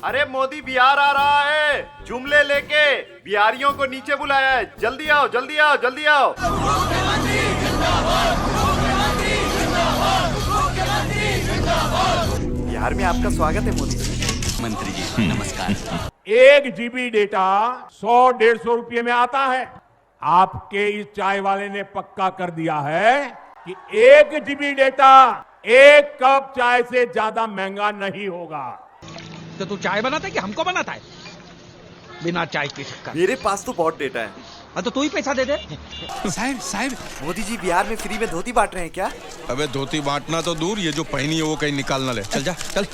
अरे मोदी बिहार आ रहा है, जुमले लेके बिहारियों को नीचे बुलाया है। जल्दी आओ, जल्दी आओ, जल्दी आओ। बिहार में आपका स्वागत है मोदी जी। मंत्री जी नमस्कार। 1 GB डेटा 100-150 रुपये में आता है। आपके इस चाय वाले ने पक्का कर दिया है कि 1 GB डेटा 1 कप चाय से ज्यादा महंगा नहीं होगा। तो तू चाय बनाता है कि हमको बनाता है? बिना चाय के शक्कर। मेरे पास तो बहुत डेटा है। हाँ तो तू ही पैसा दे दे। साहब मोदी जी बिहार में फ्री में धोती बांट रहे हैं क्या? अबे धोती बांटना तो दूर, ये जो पहनी है वो कहीं निकाल ना ले। चल जा चल।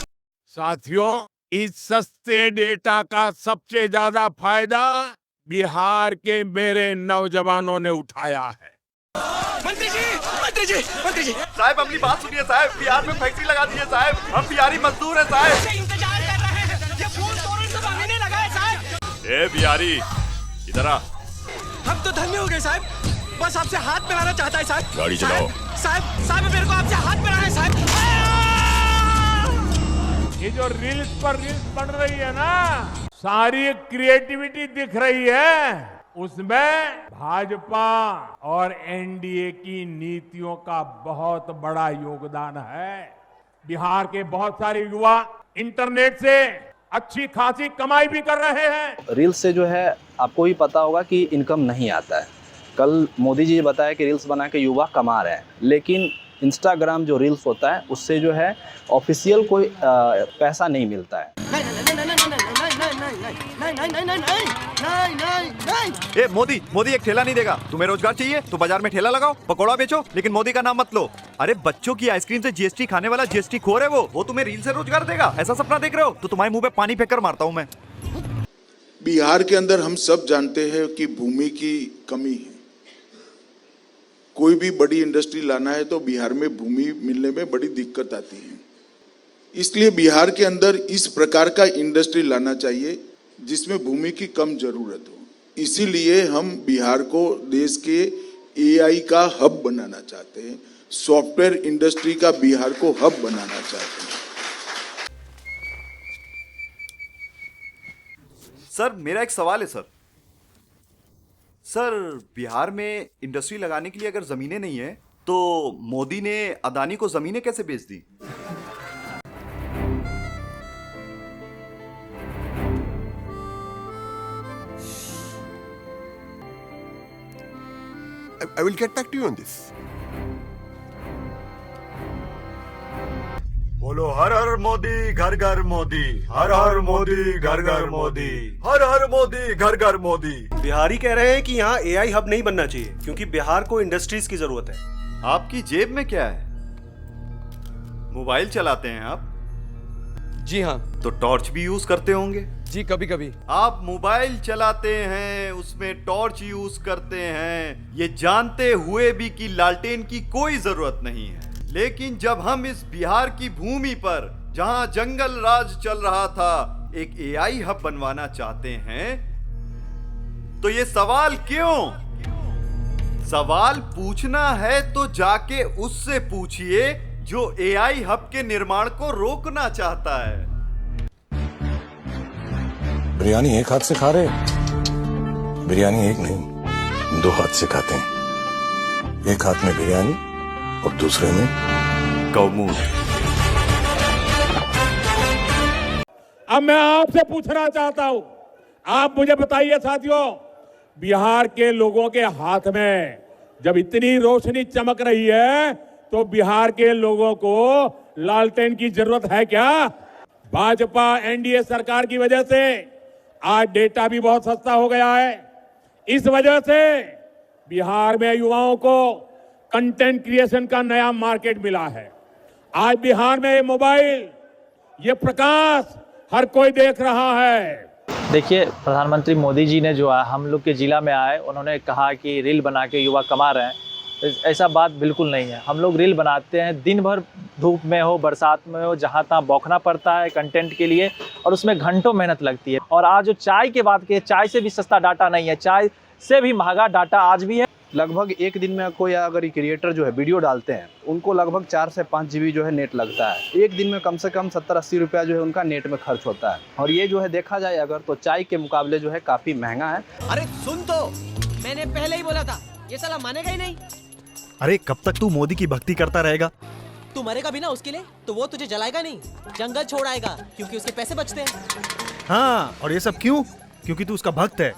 साथियों, इस सस्ते डेटा का सबसे ज्यादा फायदा बिहार के मेरे नौजवानों ने उठाया है। मंत्री जी, मंत्री जी, मंत्री जी। साहब अपनी बात सुनिए साहब, बिहार में फैक्ट्री लगा दीजिए साहब, हम बिहारी मजदूर हैं साहब। इंतजार कर रहे हैं, ये फूल तोरण सब आने लगा है साहब। ए बिहारी इधर आ। हम तो धन्य हो गए साहब, बस आपसे हाथ मिलाना चाहता है साहब। गाड़ी चलाओ। साहब साहब मेरे को आपसे हाथ मिलाना है साहब। ये जो रील्स पर रील्स बन रही है ना, सारी क्रिएटिविटी दिख रही है, उसमें भाजपा और एनडीए की नीतियों का बहुत बड़ा योगदान है। बिहार के बहुत सारे युवा इंटरनेट से अच्छी खासी कमाई भी कर रहे हैं। रील्स से जो है आपको भी पता होगा कि इनकम नहीं आता है। कल मोदी जी ने बताया कि रील्स बना के युवा कमा रहे हैं, लेकिन इंस्टाग्राम जो रील्स होता है उससे जो है ऑफिशियल कोई पैसा नहीं मिलता है। ए मोदी, मोदी एक ठेला नहीं देगा। तुम्हें रोजगार चाहिए तो बाजार में ठेला लगाओ, पकौड़ा बेचो, लेकिन मोदी का नाम मत लो। अरे बच्चों की आइसक्रीम से जीएसटी खाने वाला जीएसटी खोर है वो तुम्हें रील से रोजगार देगा। ऐसा सपना देख रहे हो तो तुम्हारे मुंह पे पानी फेंक कर मारता हूँ मैं। बिहार के अंदर हम सब जानते हैं कि भूमि की कमी है। कोई भी बड़ी इंडस्ट्री लाना है तो बिहार में भूमि मिलने में बड़ी दिक्कत आती है। इसलिए बिहार के अंदर इस प्रकार का इंडस्ट्री लाना चाहिए जिसमें भूमि की कम जरूरत हो। इसीलिए हम बिहार को देश के एआई का हब बनाना चाहते हैं, सॉफ्टवेयर इंडस्ट्री का बिहार को हब बनाना चाहते हैं। सर मेरा एक सवाल है सर। सर बिहार में इंडस्ट्री लगाने के लिए अगर जमीनें नहीं है तो मोदी ने अदानी को जमीनें कैसे बेच दी? I will get back to you on this. बोलो हर हर मोदी घर घर मोदी, हर हर मोदी घर घर मोदी, हर हर मोदी घर घर मोदी। बिहारी कह रहे हैं कि यहाँ एआई हब नहीं बनना चाहिए क्योंकि बिहार को इंडस्ट्रीज की जरूरत है। आपकी जेब में क्या है? मोबाइल चलाते हैं आप? जी हाँ। तो टॉर्च भी यूज करते होंगे? जी कभी कभी। आप मोबाइल चलाते हैं, उसमें टॉर्च यूज करते हैं, ये जानते हुए भी कि लालटेन की कोई जरूरत नहीं है। लेकिन जब हम इस बिहार की भूमि पर जहां जंगल राज चल रहा था एक एआई हब बनवाना चाहते हैं तो ये सवाल क्यों? सवाल पूछना है तो जाके उससे पूछिए जो एआई हब के निर्माण को रोकना चाहता है। बिरयानी एक हाथ से खा रहे, बिरयानी एक नहीं 2 हाथ से खाते हैं। एक हाथ में बिरयानी और दूसरे में गौमूत्र। अब मैं आपसे पूछना चाहता हूं, आप मुझे बताइए साथियों, बिहार के लोगों के हाथ में जब इतनी रोशनी चमक रही है तो बिहार के लोगों को लालटेन की जरूरत है क्या? भाजपा एनडीए सरकार की वजह से आज डेटा भी बहुत सस्ता हो गया है। इस वजह से बिहार में युवाओं को कंटेंट क्रिएशन का नया मार्केट मिला है। आज बिहार में ये मोबाइल, ये प्रकाश हर कोई देख रहा है। देखिए, प्रधानमंत्री मोदी जी ने जो है हम लोग के जिला में आए, उन्होंने कहा कि रील बना के युवा कमा रहे हैं। ऐसा बात बिल्कुल नहीं है। हम लोग रील बनाते हैं, दिन भर धूप में हो, बरसात में हो, जहाँ तहाँ बौखना पड़ता है कंटेंट के लिए, और उसमें घंटों मेहनत लगती है। और आज जो चाय की बात की, चाय से भी सस्ता डाटा नहीं है, चाय से भी महंगा डाटा आज भी है। लगभग एक दिन में कोई अगर क्रिएटर जो है वीडियो डालते हैं, उनको लगभग 4 से 5 GB जो है नेट लगता है। एक दिन में कम से कम 70-80 रुपया जो है उनका नेट में खर्च होता है। और ये जो है देखा जाए अगर तो चाय के मुकाबले जो है काफ़ी महंगा है। अरे सुन तो, मैंने पहले ही बोला था, ये साला मानेगा ही नहीं। अरे कब तक तू मोदी की भक्ति करता रहेगा? तू मरेगा भी ना उसके लिए, तो वो तुझे जलाएगा नहीं, जंगल छोड़ आएगा, क्योंकि उसके पैसे बचते हैं। हाँ, और ये सब क्यों? क्योंकि तू उसका भक्त है।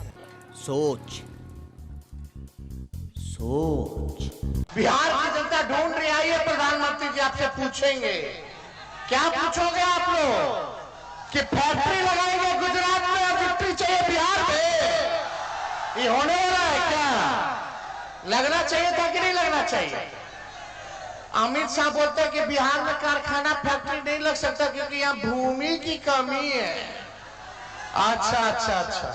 सोच सोच। बिहार की जनता ढूंढ रही आई है, प्रधानमंत्री जी आपसे पूछेंगे, क्या पूछोगे आप लोग कि फैक्ट्री लगाएंगे गुजरात में और फैक्ट्री चाहिए बिहार में? ये होने वाला है क्या? लगना चाहिए था कि नहीं लगना चाहिए? अमित शाह बोलते हैं कि बिहार में कारखाना फैक्ट्री नहीं लग सकता क्योंकि यहाँ भूमि की कमी है। अच्छा अच्छा अच्छा,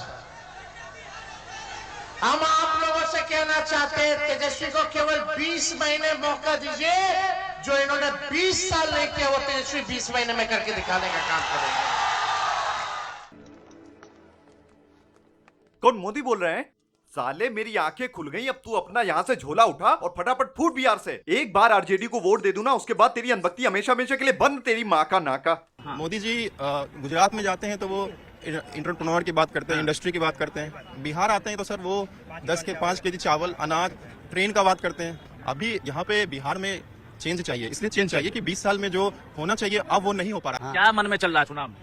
हम आप लोगों से कहना चाहते हैं तेजस्वी को केवल 20 महीने मौका दीजिए, जो इन्होंने 20 साल नहीं किया वो तेजस्वी 20 महीने में करके दिखाने का काम करेंगे। कौन मोदी बोल रहे हैं? साले मेरी आंखें खुल गई। अब तू अपना यहाँ से झोला उठा और फटाफट फूट बिहार से। एक बार आरजेडी को वोट दे दूं ना, उसके बाद तेरी अनभक्ति हमेशा हमेशा के लिए बंद। तेरी माँ का नाका। मोदी जी गुजरात में जाते हैं तो वो एंटरप्रेन्योर की बात करते हैं, इंडस्ट्री की बात करते हैं। बिहार आते हैं तो सर वो 10 के 5 केजी चावल, अनाज, ट्रेन का बात करते हैं। अभी यहाँ पे बिहार में चेंज चाहिए, इसलिए चेंज चाहिए कि 20 साल में जो होना चाहिए अब वो नहीं हो पा रहा। क्या मन में चल रहा है चुनाव में?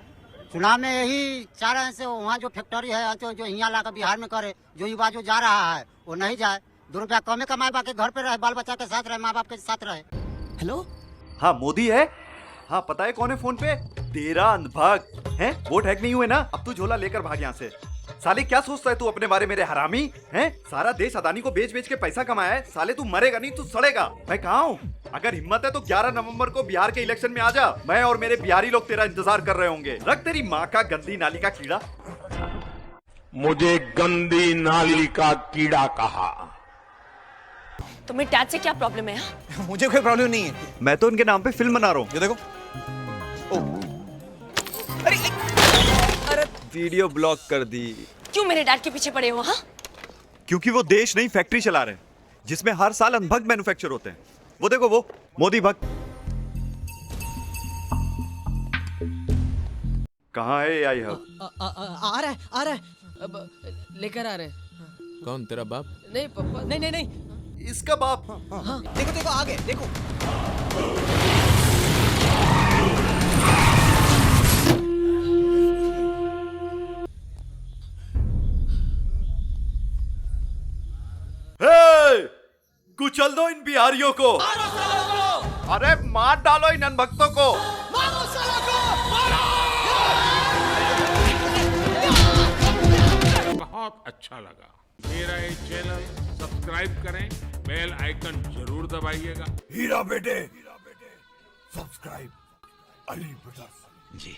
चुनाव में यही चाह रहे हैं से वहाँ जो फैक्ट्री है जो यहाँ लाकर बिहार में करे, जो युवा जो जा रहा है वो नहीं जाए, 2 रुपया कमे कमाए, बाकी घर पे रहे, बाल बच्चा के साथ रहे, माँ बाप के साथ रहे। हेलो, हाँ मोदी है। हाँ पता है कौन है फोन पे? तेरा अंधभक्त है। वोट हैक नहीं हुए ना, अब तू झोला लेकर भाग यहाँ से। साले क्या सोचता है तू अपने बारे, मेरे हरामी हैं? सारा देश अदानी को बेच बेच के पैसा कमाया है। साले तू मरेगा नहीं, तू सड़ेगा। मैं कहाँ हूँ? अगर हिम्मत है तो 11 नवंबर को बिहार के इलेक्शन में आ जा। मैं और मेरे बिहारी लोग तेरा इंतजार कर रहे होंगे। रख तेरी माँ का गंदी नाली का कीड़ा। मुझे गंदी नाली का कीड़ा कहा। तुम्हें डैड से क्या प्रॉब्लम है? मुझे कोई प्रॉब्लम नहीं है। मैं तो उनके नाम पे फिल्म बना रहा हूँ। ये देखो। अरे वीडियो ब्लॉक कर दी। क्यों मेरे डैड के पीछे पड़े हो? हाँ, क्योंकि वो देश नहीं फैक्ट्री चला रहे हैं, जिसमें हर साल अनभक्त मैन्युफैक्चर होते हैं। वो देखो, वो मोदी भक्त। कहाँ है AI हब? आ रहा है, लेकर आ रहे हैं। कौन, तेरा बाप? नहीं पापा, नहीं, इसका बाप। हाँ, देखो आगे देखो। कुचल दो इन बिहारियों को। अरे मार डालो इन अनभक्तों को। बहुत अच्छा लगा। मेरा ये चैनल सब्सक्राइब करें, बेल आइकन जरूर दबाइएगा। हीरा बेटे सब्सक्राइब अली ब्रदर्स जी।